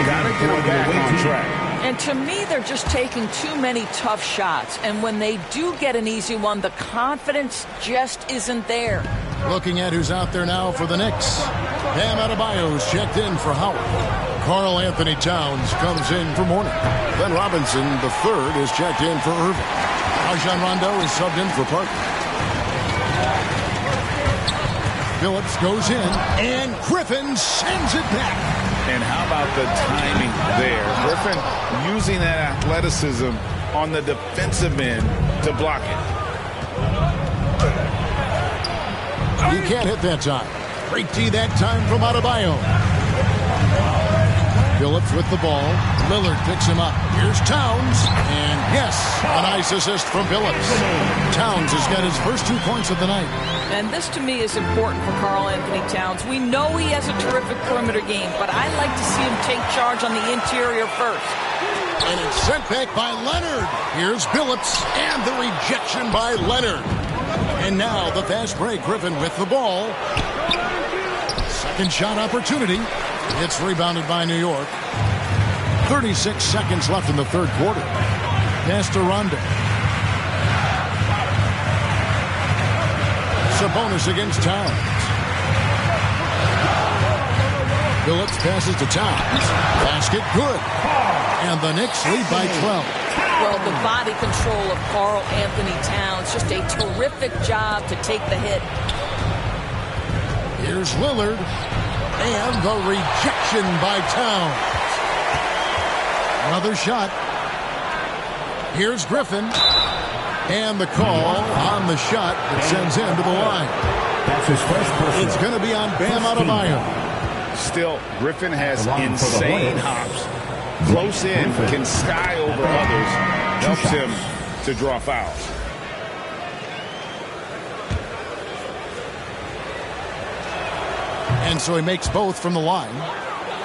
got to get them back on track. And to me, they're just taking too many tough shots. And when they do get an easy one, the confidence just isn't there. Looking at who's out there now for the Knicks. Bam Adebayo's checked in for Howard. Karl Anthony Towns comes in for Mourning. Glenn Robinson, the 3rd, is checked in for Irving. Rajon Rondo is subbed in for Parker. Billups goes in, and Griffin sends it back. And how about the timing there? Griffin using that athleticism on the defensive end to block it. He can't hit that time. Great D that time from Adebayo. Billups with the ball. Lillard picks him up. Here's Towns. And yes, a nice assist from Billups. Towns has got his first 2 points of the night. And this to me is important for Karl Anthony Towns. We know he has a terrific perimeter game, but I like to see him take charge on the interior first. And it's sent back by Leonard. Here's Billups and the rejection by Leonard. And now the fast break. Griffin with the ball. Second shot opportunity. It's rebounded by New York. 36 seconds left in the 3rd quarter. Pass to Rondo. bonus against Towns. Phillips passes to Towns. Basket good. And the Knicks lead by 12. Well, the body control of Karl Anthony Towns, just a terrific job to take the hit. Here's Lillard. And the rejection by Towns. Another shot. Here's Griffin. And the call on the shot that sends him to the line. That's his first personal. It's going to be on Bam Adebayo. Still, Griffin has insane hops. Close in, can sky over others. Helps him to draw fouls. And so he makes both from the line.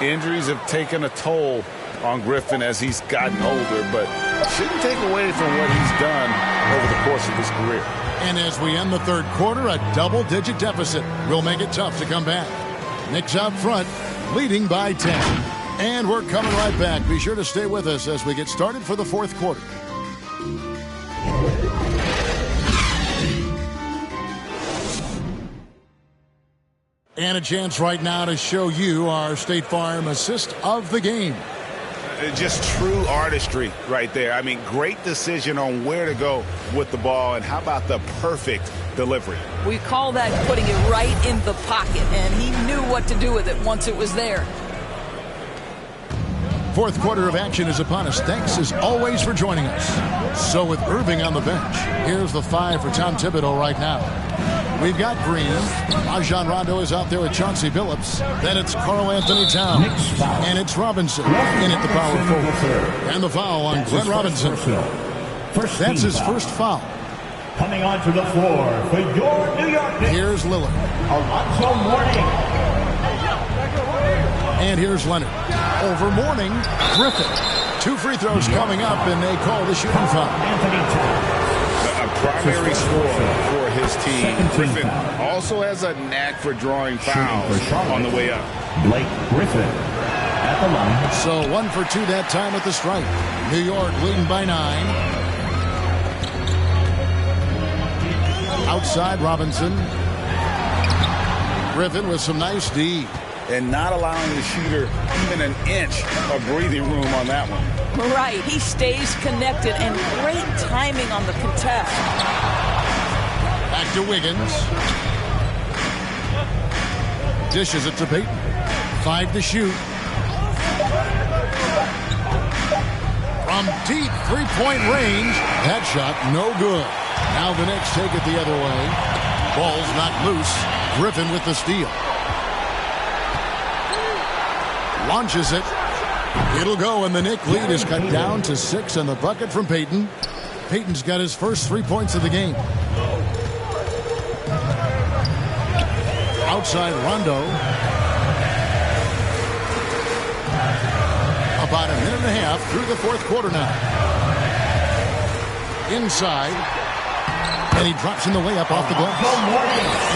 Injuries have taken a toll on Griffin as he's gotten older, but shouldn't take away from what he's done over the course of his career. And as we end the third quarter, a double-digit deficit will make it tough to come back. Knicks out front, leading by 10. And we're coming right back. Be sure to stay with us as we get started for the fourth quarter. And a chance right now to show you our State Farm assist of the game. Just true artistry right there. I mean, great decision on where to go with the ball, and how about the perfect delivery? We call that putting it right in the pocket, and he knew what to do with it once it was there. Fourth quarter of action is upon us. Thanks as always for joining us. So with Irving on the bench, here's the 5 for Tom Thibodeau right now. We've got Green. Rajon Rondo is out there with Chauncey Billups. Then it's Karl Anthony Towns. And it's Robinson in at the power forward. And the foul on Glenn Robinson. That's his first foul. Coming onto the floor for your New York Knicks. Here's Lillard. Alonzo Mourning. And here's Leonard. Over Mourning, Griffin. 2 free throws coming up, and they call the shooting foul. Anthony Towns. A primary scorer for his team. Griffin also has a knack for drawing fouls on the way up. Blake Griffin at the line. So 1 for 2 that time at the stripe. New York leading by 9. Outside Robinson. Griffin with some nice D. And not allowing the shooter even an inch of breathing room on that one. Right, he stays connected, and great timing on the contest. Back to Wiggins. Dishes it to Payton. 5 to shoot. From deep three-point range. That shot no good. Now the Knicks take it the other way. Ball's not loose. Griffin with the steal. Launches it. It'll go, and the Knick lead is cut down to 6 on the bucket from Payton. Payton's got his first 3 points of the game. Outside Rondo. About a minute and a half through the fourth quarter now. Inside. And he drops in the layup off the glass.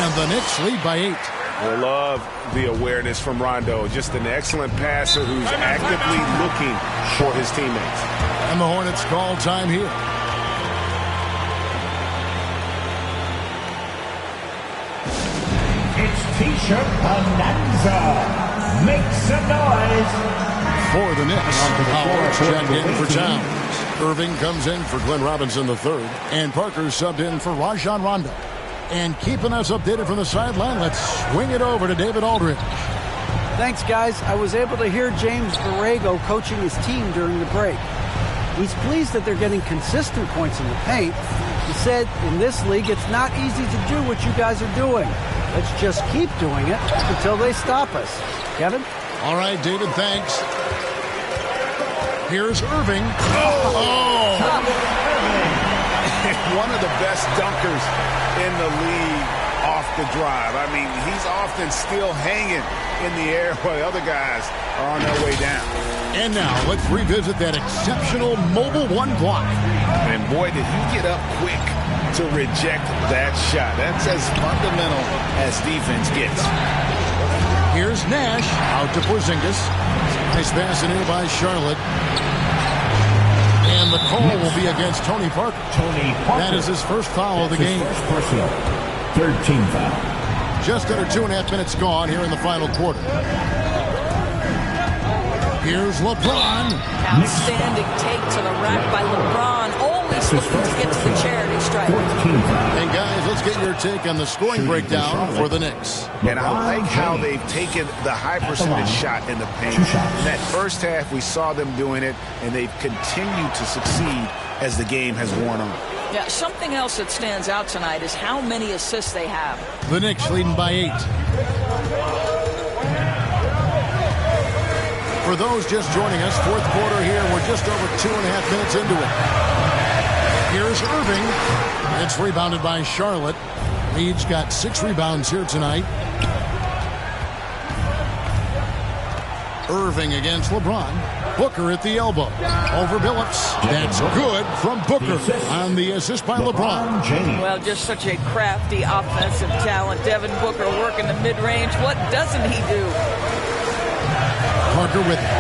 And the Knicks lead by 8. I love the awareness from Rondo. Just an excellent passer who's actively looking for his teammates. And the Hornets call time here. It's T-shirt bonanza. Make some noise. For the Knicks, Howard checked in for Towns. Irving comes in for Glenn Robinson III. And Parker subbed in for Rajon Rondo. And keeping us updated from the sideline, let's swing it over to David Aldridge. Thanks, guys. I was able to hear James Borrego coaching his team during the break. He's pleased that they're getting consistent points in the paint. He said, in this league, it's not easy to do what you guys are doing. Let's just keep doing it until they stop us. Kevin? All right, David, thanks. Here's Irving. Oh! One of the best dunkers in the league off the drive. I mean, he's often still hanging in the air while other guys are on their way down. And now let's revisit that exceptional Mobile One block. And boy, did he get up quick to reject that shot. That's as fundamental as defense gets. Here's Nash out to Porzingis. Nice pass in here by Charlotte. And the call will be against Tony Parker. That is his first foul of the game. Third team foul. Just under 2.5 minutes gone here in the final quarter. Here's LeBron. Outstanding take to the rack by LeBron. Always looking to get to the charity stripe. And guys, let's get your take on the scoring breakdown for the Knicks. And I like how they've taken the high percentage shot in the paint. In that first half, we saw them doing it, and they've continued to succeed as the game has worn on. Yeah, something else that stands out tonight is how many assists they have. The Knicks leading by 8. For those just joining us, fourth quarter here. We're just over 2.5 minutes into it. Here's Irving. It's rebounded by Charlotte. Leeds got 6 rebounds here tonight. Irving against LeBron. Booker at the elbow. Over Billups. That's good from Booker on the assist by LeBron. Well, just such a crafty offensive talent. Devin Booker working the mid-range. What doesn't he do? Parker with it.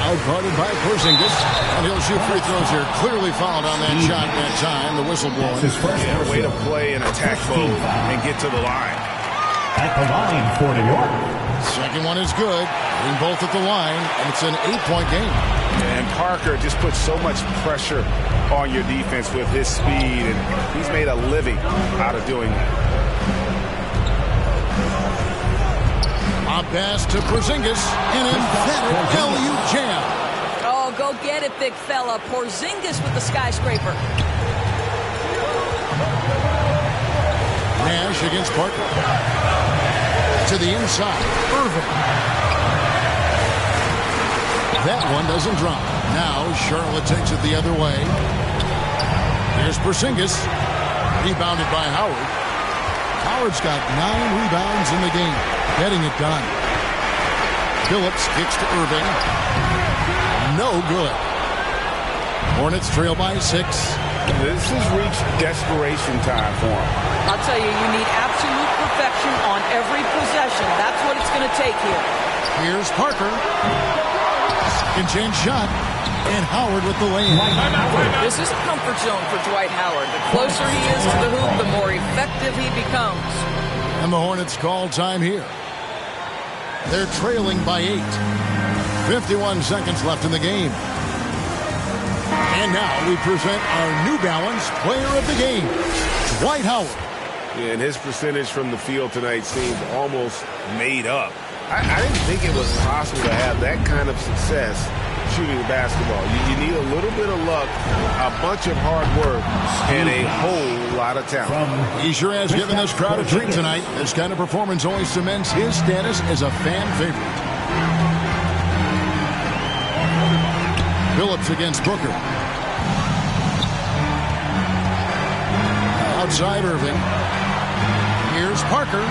Out guarded by Porzingis. And he'll shoot free throws here. Clearly fouled on that shot that time. The whistle blowing. Yeah, way to play in attack mode and get to the line. At the line for New York. Second one is good. Getting both at the line. And it's an 8-point game. And Parker just puts so much pressure on your defense with his speed. And he's made a living out of doing that. A pass to Porzingis. An emphatic LU jam. Oh, go get it, big fella. Porzingis with the skyscraper. Nash against Parker. To the inside. Irving. That one doesn't drop. Now Charlotte takes it the other way. Here's Porzingis. Rebounded by Howard. Howard's got 9 rebounds in the game. Getting it done. Phillips kicks to Irving. No good. Hornets trail by 6. This has reached desperation time for him. I'll tell you, you need absolute perfection on every possession. That's what it's going to take here. Here's Parker. Can change shot. And Howard with the lay-in. This is a comfort zone for Dwight Howard. The closer he is to the hoop, the more effective he becomes. And the Hornets call time here. They're trailing by 8. 51 seconds left in the game. And now we present our New Balance player of the game, Dwight Howard. Yeah, and his percentage from the field tonight seems almost made up. I didn't think it was possible to have that kind of success shooting the basketball. You need a little bit of luck, a bunch of hard work, and a whole lot of talent. He sure has given this crowd a treat tonight. This kind of performance only cements his status as a fan favorite. Phillips against Booker. Outside Irving. Here's Parker.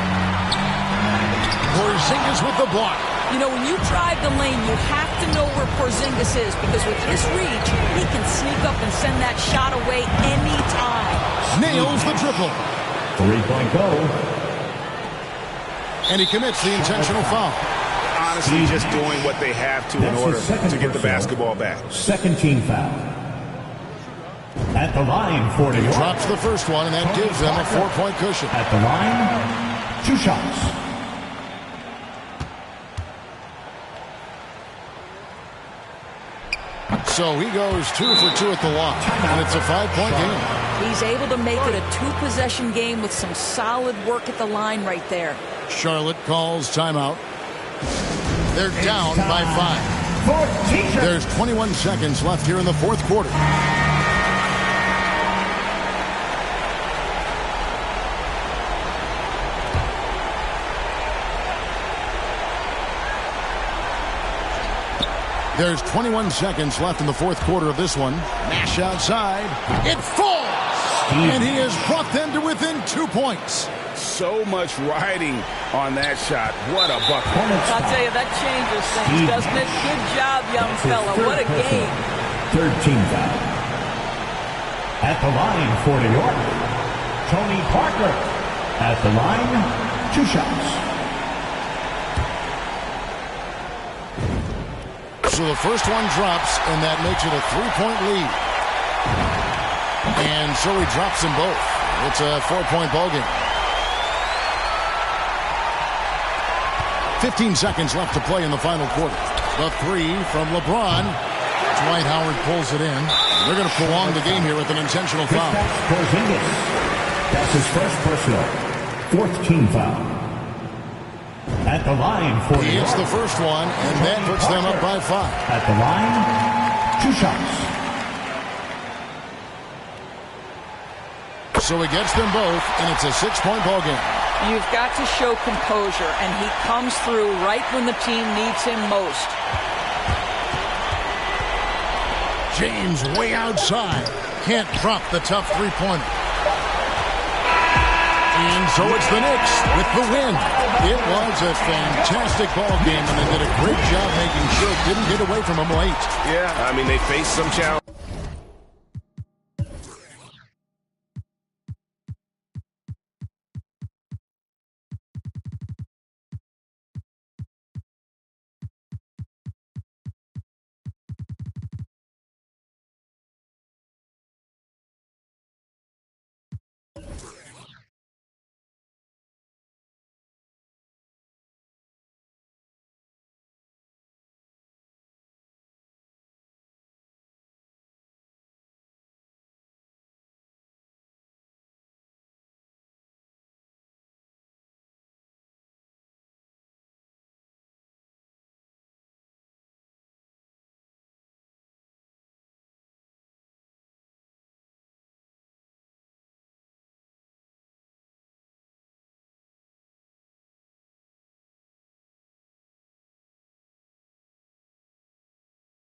Porzingis with the block. You know, when you drive the lane, you have to know where Porzingis is, because with his reach, he can sneak up and send that shot away anytime. Nails the triple. 3-point goal. And he commits the intentional foul. Honestly, just doing what they have to in order to get the basketball back. Second team foul. At the line for New York. Drops the first one, and that gives them a 4-point cushion. At the line, 2 shots. So he goes 2 for 2 at the line, and it's a 5-point game. He's able to make it a 2-possession game with some solid work at the line right there. Charlotte calls timeout. They're down by 5. There's 21 seconds left here in the fourth quarter. There's 21 seconds left in the fourth quarter of this one. Nash outside. It falls! And he has brought them to within 2 points. So much riding on that shot. What a bucket. I'll tell you, that changes things, doesn't it? Good job, young fella. What a game. Third team foul. At the line for New York, Tony Parker. At the line, 2 shots. So the first one drops, and that makes it a 3-point lead. And so he drops them both. It's a 4-point ball game. 15 seconds left to play in the final quarter. The three from LeBron. Dwight Howard pulls it in. They're going to prolong the game here with an intentional foul. That's his first personal. Fourth team foul. At the line for he hits the first one, and that puts them up by 5. At the line, 2 shots. So he gets them both, and it's a 6-point ball game. You've got to show composure, and he comes through right when the team needs him most. James way outside. Can't drop the tough three-pointer. And so it's the Knicks with the win. It was a fantastic ball game, and they did a great job making sure it didn't get away from them late. Yeah, I mean, they faced some challenge.